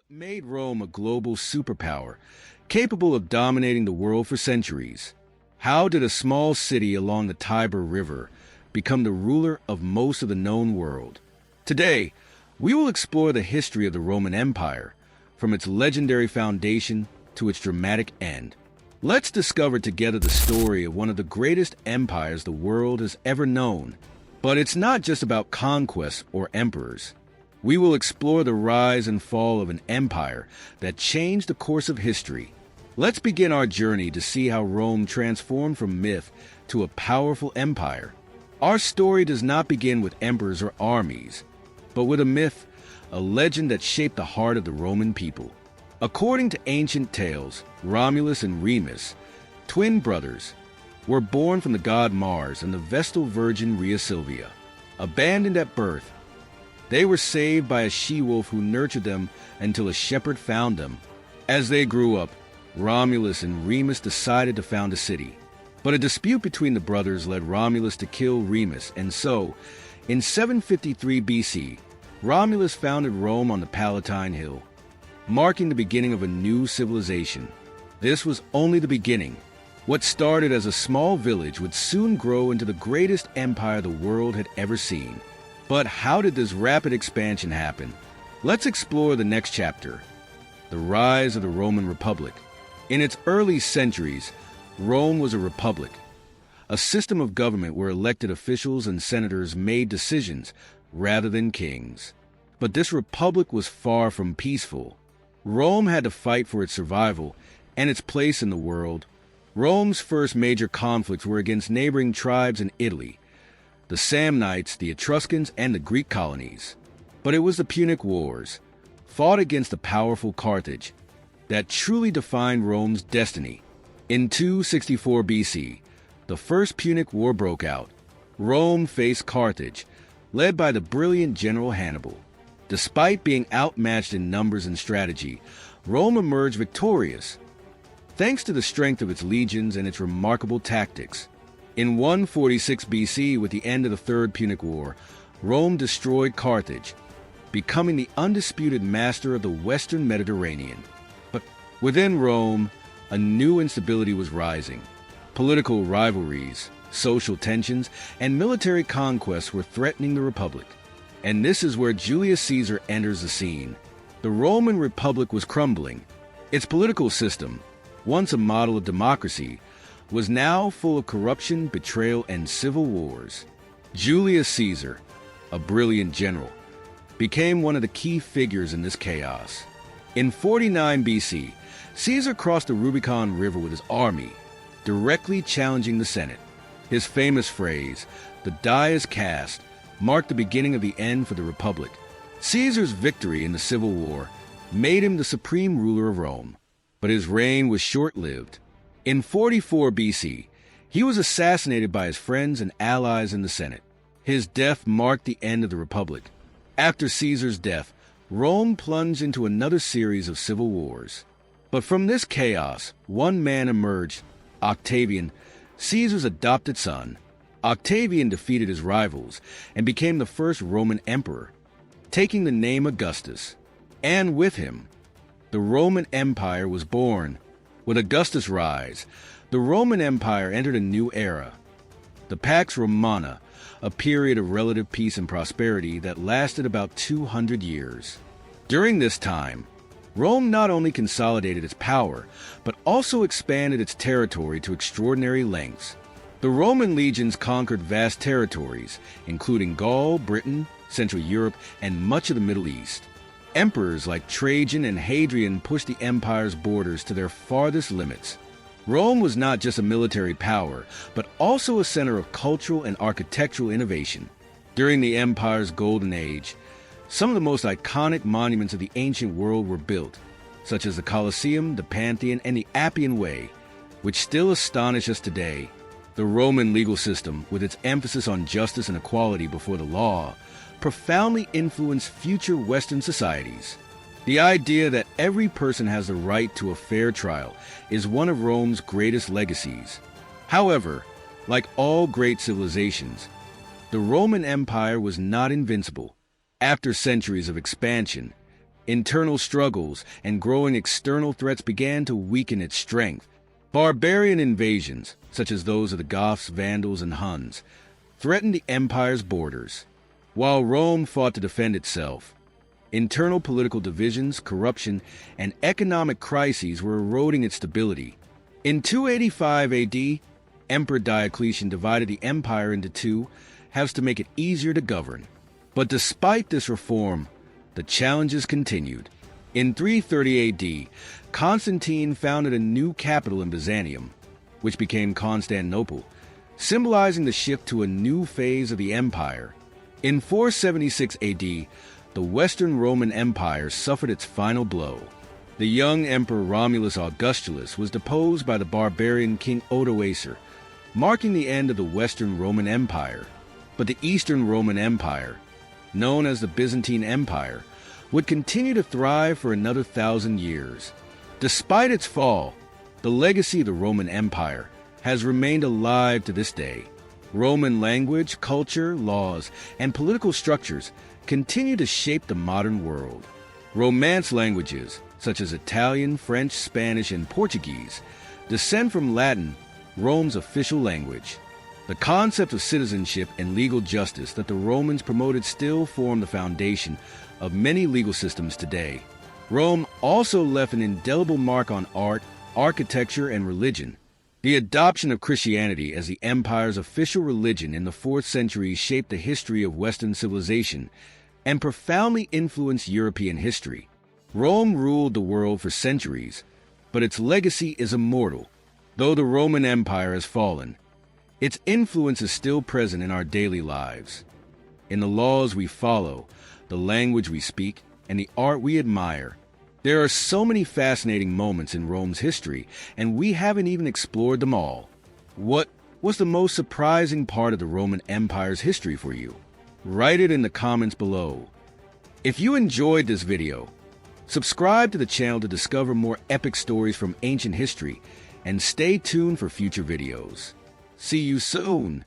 Made Rome a global superpower, capable of dominating the world for centuries. How did a small city along the Tiber River become the ruler of most of the known world? Today, we will explore the history of the Roman Empire, from its legendary foundation to its dramatic end. Let's discover together the story of one of the greatest empires the world has ever known. But it's not just about conquests or emperors. We will explore the rise and fall of an empire that changed the course of history. Let's begin our journey to see how Rome transformed from myth to a powerful empire. Our story does not begin with emperors or armies, but with a myth, a legend that shaped the heart of the Roman people. According to ancient tales, Romulus and Remus, twin brothers, were born from the god Mars and the Vestal Virgin Rhea Silvia. Abandoned at birth, they were saved by a she-wolf who nurtured them until a shepherd found them. As they grew up, Romulus and Remus decided to found a city. But a dispute between the brothers led Romulus to kill Remus, and so, in 753 BC, Romulus founded Rome on the Palatine Hill, marking the beginning of a new civilization. This was only the beginning. What started as a small village would soon grow into the greatest empire the world had ever seen. But how did this rapid expansion happen? Let's explore the next chapter, the rise of the Roman Republic. In its early centuries, Rome was a republic, a system of government where elected officials and senators made decisions rather than kings. But this republic was far from peaceful. Rome had to fight for its survival and its place in the world. Rome's first major conflicts were against neighboring tribes in Italy, the Samnites, the Etruscans, and the Greek colonies. But it was the Punic Wars, fought against the powerful Carthage, that truly defined Rome's destiny. In 264 BC, the First Punic War broke out. Rome faced Carthage, led by the brilliant general Hannibal. Despite being outmatched in numbers and strategy, Rome emerged victorious, thanks to the strength of its legions and its remarkable tactics. In 146 BC, with the end of the Third Punic War, Rome destroyed Carthage, becoming the undisputed master of the Western Mediterranean. But within Rome, a new instability was rising. Political rivalries, social tensions, and military conquests were threatening the Republic. And this is where Julius Caesar enters the scene. The Roman Republic was crumbling. Its political system, once a model of democracy, was now full of corruption, betrayal, and civil wars. Julius Caesar, a brilliant general, became one of the key figures in this chaos. In 49 BC, Caesar crossed the Rubicon River with his army, directly challenging the Senate. His famous phrase, "The die is cast," marked the beginning of the end for the Republic. Caesar's victory in the Civil War made him the supreme ruler of Rome, but his reign was short-lived. In 44 BC, he was assassinated by his friends and allies in the Senate. His death marked the end of the Republic. After Caesar's death, Rome plunged into another series of civil wars. But from this chaos, one man emerged, Octavian, Caesar's adopted son. Octavian defeated his rivals and became the first Roman emperor, taking the name Augustus. And with him, the Roman Empire was born. With Augustus' rise, the Roman Empire entered a new era, the Pax Romana, a period of relative peace and prosperity that lasted about 200 years. During this time, Rome not only consolidated its power, but also expanded its territory to extraordinary lengths. The Roman legions conquered vast territories, including Gaul, Britain, Central Europe, and much of the Middle East. Emperors like Trajan and Hadrian pushed the empire's borders to their farthest limits. Rome was not just a military power, but also a center of cultural and architectural innovation. During the empire's golden age, some of the most iconic monuments of the ancient world were built, such as the Colosseum, the Pantheon, and the Appian Way, which still astonish us today. The Roman legal system, with its emphasis on justice and equality before the law, profoundly influenced future Western societies. The idea that every person has the right to a fair trial is one of Rome's greatest legacies. However, like all great civilizations, the Roman Empire was not invincible. After centuries of expansion, Internal struggles and growing external threats began to weaken its strength. Barbarian invasions, such as those of the Goths, Vandals, and Huns, threatened the empire's borders, while Rome fought to defend itself. Internal political divisions, corruption, and economic crises were eroding its stability. In 285 AD, Emperor Diocletian divided the empire into two halves to make it easier to govern. But despite this reform, the challenges continued. In 330 AD, Constantine founded a new capital in Byzantium, which became Constantinople, symbolizing the shift to a new phase of the empire. In 476 AD, the Western Roman Empire suffered its final blow. The young Emperor Romulus Augustus was deposed by the barbarian King Odoacer, marking the end of the Western Roman Empire. But the Eastern Roman Empire, known as the Byzantine Empire, would continue to thrive for another 1,000 years. Despite its fall, the legacy of the Roman Empire has remained alive to this day. Roman language, culture, laws, and political structures continue to shape the modern world. Romance languages, such as Italian, French, Spanish, and Portuguese, descend from Latin, Rome's official language. The concept of citizenship and legal justice that the Romans promoted still form the foundation of many legal systems today. Rome also left an indelible mark on art, architecture, and religion. The adoption of Christianity as the empire's official religion in the 4th century shaped the history of Western civilization and profoundly influenced European history. Rome ruled the world for centuries, but its legacy is immortal. Though the Roman Empire has fallen, its influence is still present in our daily lives. In the laws we follow, the language we speak, and the art we admire. There are so many fascinating moments in Rome's history, and we haven't even explored them all. What was the most surprising part of the Roman Empire's history for you? Write it in the comments below. If you enjoyed this video, subscribe to the channel to discover more epic stories from ancient history, and stay tuned for future videos. See you soon!